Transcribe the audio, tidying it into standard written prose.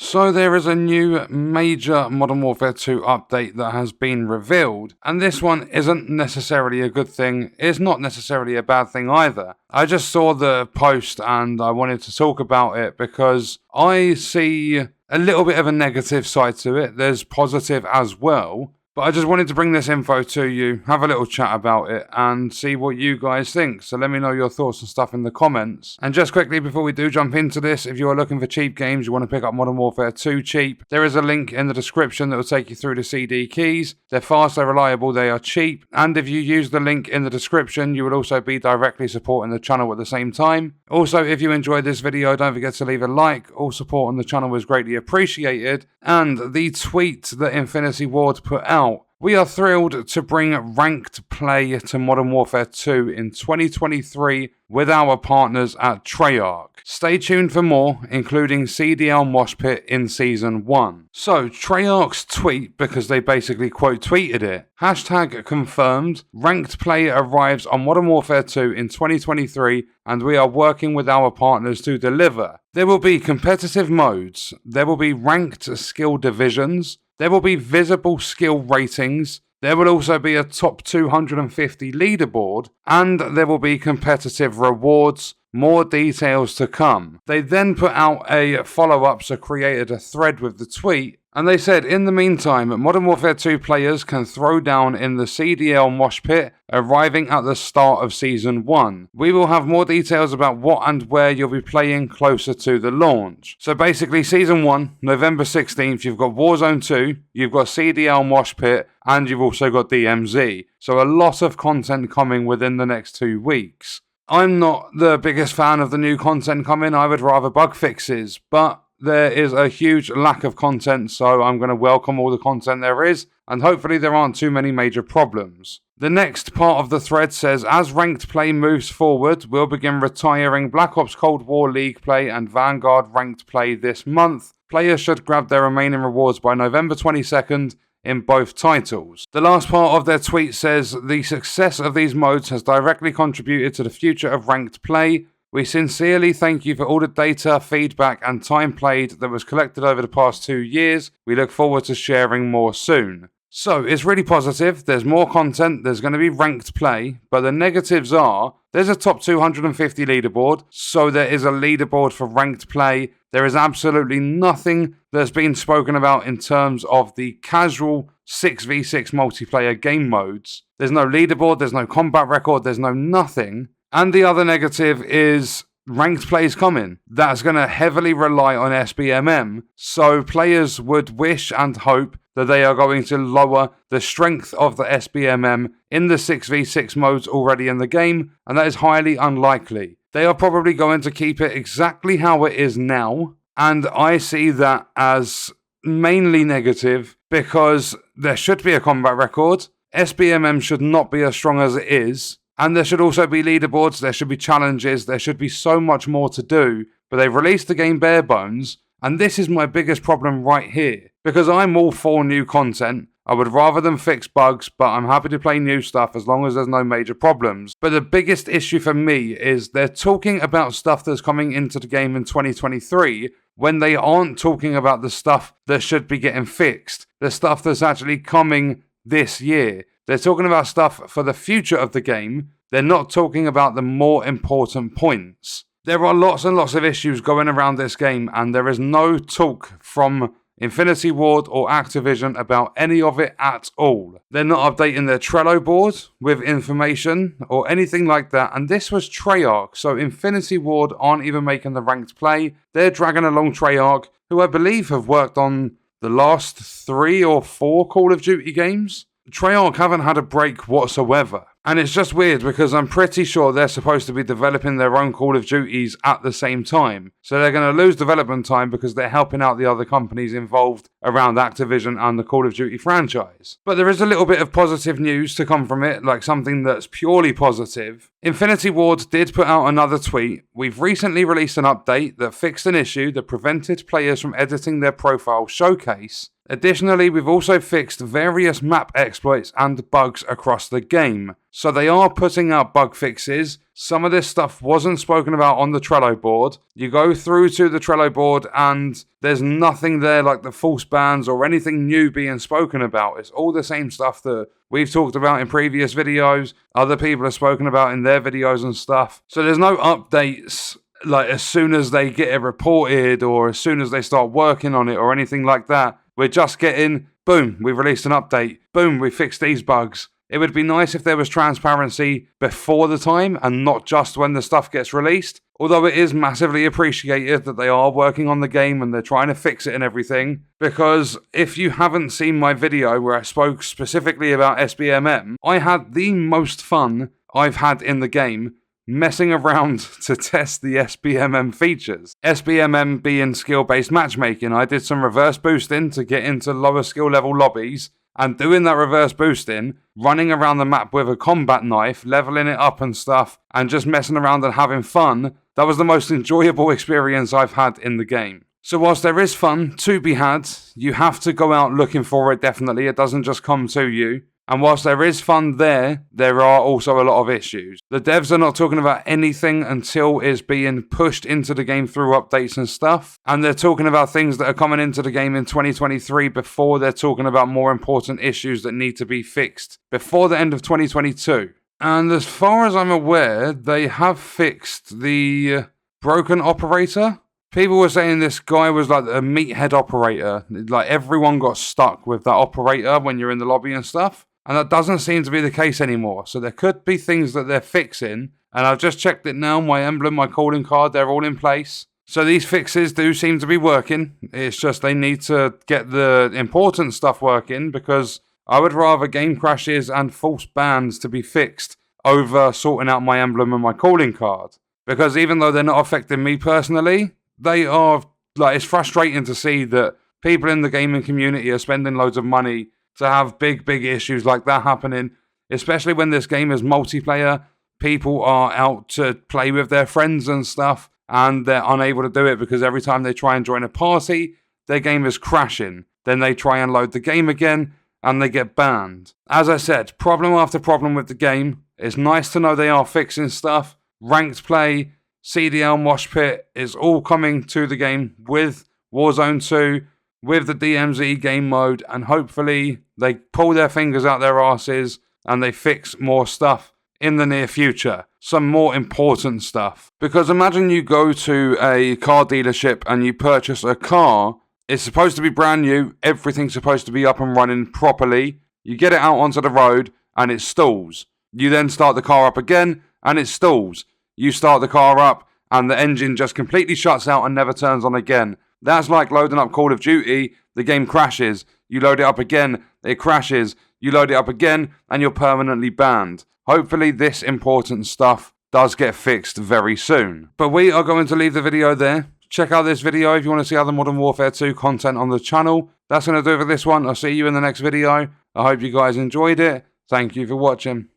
So there is a new major Modern Warfare 2 update that has been revealed, and this one isn't necessarily a good thing, it's not necessarily a bad thing either. I just saw the post and I wanted to talk about it because I see a little bit of a negative side to it, there's positive as well. But I just wanted to bring this info to you, have a little chat about it, and see what you guys think. So let me know your thoughts and stuff in the comments. And just quickly before we do jump into this, if you are looking for cheap games, you want to pick up Modern Warfare 2 cheap, there is a link in the description that will take you through the CD keys. They're fast, they're reliable, they are cheap. And if you use the link in the description, you will also be directly supporting the channel at the same time. Also, if you enjoyed this video, don't forget to leave a like. All support on the channel is greatly appreciated. And the tweet that Infinity Ward put out, we are thrilled to bring ranked play to Modern Warfare 2 in 2023 with our partners at Treyarch. Stay tuned for more, including CDL moshpit in Season 1. So, Treyarch's tweet, because they basically quote tweeted it, hashtag confirmed, ranked play arrives on Modern Warfare 2 in 2023 and we are working with our partners to deliver. There will be competitive modes, there will be ranked skill divisions, there will be visible skill ratings, there will also be a top 250 leaderboard, and there will be competitive rewards. More details to come. They then put out a follow-up, so created a thread with the tweet, and they said, in the meantime, Modern Warfare 2 players can throw down in the CDL mosh pit, arriving at the start of Season 1. We will have more details about what and where you'll be playing closer to the launch. So basically, Season 1, November 16th, you've got Warzone 2, you've got CDL mosh pit, and you've also got DMZ. So a lot of content coming within the next 2 weeks. I'm not the biggest fan of the new content coming, I would rather bug fixes, but there is a huge lack of content, so I'm going to welcome all the content there is, and hopefully there aren't too many major problems. The next part of the thread says, as ranked play moves forward, we'll begin retiring Black Ops Cold War League play and Vanguard ranked play this month. Players should grab their remaining rewards by November 22nd, in both titles. The last part of their tweet says, the success of these modes has directly contributed to the future of ranked play. We sincerely thank you for all the data, feedback and time played that was collected over the past 2 years. We look forward to sharing more soon. So, it's really positive, there's more content, there's going to be ranked play, but the negatives are, there's a top 250 leaderboard, so there is a leaderboard for ranked play. There is absolutely nothing that's been spoken about in terms of the casual 6v6 multiplayer game modes. There's no leaderboard, there's no combat record, there's no nothing. And the other negative is ranked play is coming. That's going to heavily rely on SBMM, so players would wish and hope that they are going to lower the strength of the SBMM in the 6v6 modes already in the game, and that is highly unlikely. They are probably going to keep it exactly how it is now, and I see that as mainly negative because there should be a combat record, SBMM should not be as strong as it is, and there should also be leaderboards, there should be challenges, there should be so much more to do, but they've released the game bare bones, and this is my biggest problem right here. Because I'm all for new content, I would rather them fix bugs, but I'm happy to play new stuff as long as there's no major problems. But the biggest issue for me is they're talking about stuff that's coming into the game in 2023 when they aren't talking about the stuff that should be getting fixed, the stuff that's actually coming this year. They're talking about stuff for the future of the game, they're not talking about the more important points. There are lots and lots of issues going around this game, and there is no talk from Infinity Ward or Activision about any of it at all. They're not updating their Trello board with information or anything like that, and this was Treyarch, so Infinity Ward aren't even making the ranked play. They're dragging along Treyarch, who I believe have worked on the last 3 or 4 Call of Duty games. Treyarch haven't had a break whatsoever. And it's just weird because I'm pretty sure they're supposed to be developing their own Call of Duties at the same time. So they're going to lose development time because they're helping out the other companies involved around Activision and the Call of Duty franchise. But there is a little bit of positive news to come from it, like something that's purely positive. Infinity Ward did put out another tweet. We've recently released an update that fixed an issue that prevented players from editing their profile showcase Additionally, we've also fixed various map exploits and bugs across the game. So they are putting out bug fixes. Some of this stuff wasn't spoken about on the Trello board. You go through to the Trello board and there's nothing there like the false bans or anything new being spoken about. It's all the same stuff that we've talked about in previous videos. Other people have spoken about in their videos and stuff. So there's no updates like as soon as they get it reported or as soon as they start working on it or anything like that. We're just getting, boom, we've released an update. Boom, we fixed these bugs. It would be nice if there was transparency before the time and not just when the stuff gets released. Although it is massively appreciated that they are working on the game and they're trying to fix it and everything. Because if you haven't seen my video where I spoke specifically about SBMM, I had the most fun I've had in the game messing around to test the SBMM features. SBMM being skill-based matchmaking. I did some reverse boosting to get into lower skill level lobbies, and doing that reverse boosting, running around the map with a combat knife, leveling it up and stuff, and just messing around and having fun, that was the most enjoyable experience I've had in the game. So whilst there is fun to be had, you have to go out looking for it definitely. It doesn't just come to you. And whilst there is fun there are also a lot of issues. The devs are not talking about anything until it's being pushed into the game through updates and stuff. And they're talking about things that are coming into the game in 2023 before they're talking about more important issues that need to be fixed before the end of 2022. And as far as I'm aware, they have fixed the broken operator. People were saying this guy was like a meathead operator. Like everyone got stuck with that operator when you're in the lobby and stuff. And that doesn't seem to be the case anymore. So there could be things that they're fixing. And I've just checked it now. My emblem, my calling card, they're all in place. So these fixes do seem to be working. It's just they need to get the important stuff working, because I would rather game crashes and false bans to be fixed over sorting out my emblem and my calling card. Because even though they're not affecting me personally, they are, like, it's frustrating to see that people in the gaming community are spending loads of money to have big issues like that happening, especially when this game is multiplayer. People are out to play with their friends and stuff, and they're unable to do it because every time they try and join a party, their game is crashing. Then they try and load the game again, and they get banned. As I said, problem after problem with the game. It's nice to know they are fixing stuff. Ranked play, CDL, moshpit is all coming to the game with Warzone 2, with the DMZ game mode, and hopefully they pull their fingers out their arses and they fix more stuff in the near future. Some more important stuff. Because imagine you go to a car dealership and you purchase a car. It's supposed to be brand new. Everything's supposed to be up and running properly. You get it out onto the road and it stalls. You then start the car up again and it stalls. You start the car up and the engine just completely shuts out and never turns on again. That's like loading up Call of Duty, the game crashes, you load it up again, it crashes, you load it up again, and you're permanently banned. Hopefully this important stuff does get fixed very soon. But we are going to leave the video there. Check out this video if you want to see other Modern Warfare 2 content on the channel. That's going to do it for this one. I'll see you in the next video. I hope you guys enjoyed it. Thank you for watching.